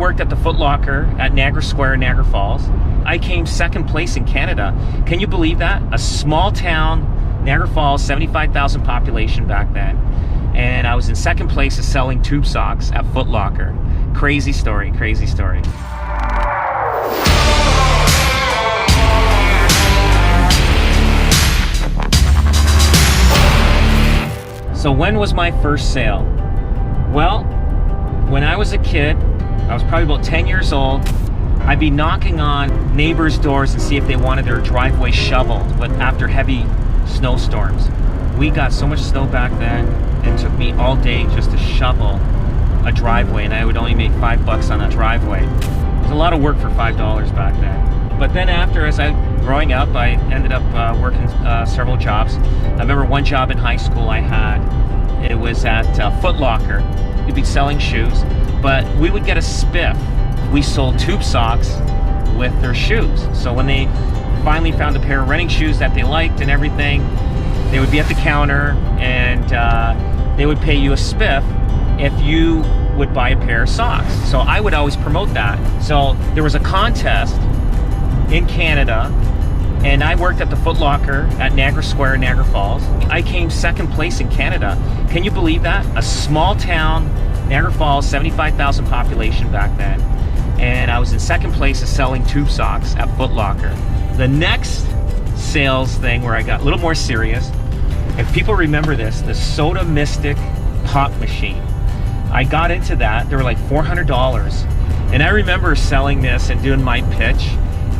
worked at the Foot Locker at Niagara Square, Niagara Falls. I came second place in Canada. Can you believe that? A small town, Niagara Falls, 75,000 population back then. And I was in second place of selling tube socks at Foot Locker. Crazy story, crazy story. So when was my first sale? Well, when I was a kid, I was probably about 10 years old, I'd be knocking on neighbors' doors and see if they wanted their driveway shoveled, but after heavy snowstorms. We got so much snow back then, it took me all day just to shovel a driveway, and I would only make $5 on a driveway. It was a lot of work for $5 back then. But then after, growing up, I ended up working several jobs. I remember one job in high school I had, it was at Foot Locker. We'd be selling shoes, but we would get a spiff. We sold tube socks with their shoes. So when they finally found a pair of running shoes that they liked and everything, they would be at the counter and they would pay you a spiff if you would buy a pair of socks. So I would always promote that. So there was a contest in Canada, and I worked at the Foot Locker at Niagara Square, Niagara Falls. I came second place in Canada. Can you believe that? A small town, Niagara Falls, 75,000 population back then. And I was in second place of selling tube socks at Foot Locker. The next sales thing where I got a little more serious, if people remember this, the Soda Mystic pop machine. I got into that, they were like $400. And I remember selling this and doing my pitch,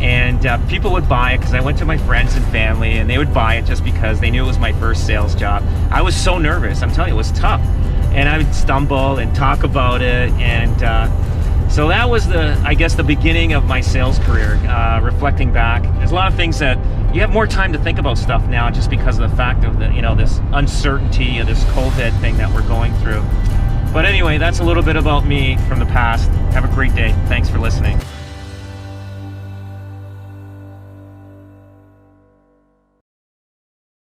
and people would buy it because I went to my friends and family, and they would buy it just because they knew it was my first sales job. I was so nervous, I'm telling you, it was tough. And I would stumble and talk about it, and so that was I guess the beginning of my sales career. Reflecting back, there's a lot of things that you have more time to think about stuff now just because of the fact of this uncertainty of this COVID thing that we're going through. But anyway, that's a little bit about me from the past. Have a great day. Thanks for listening.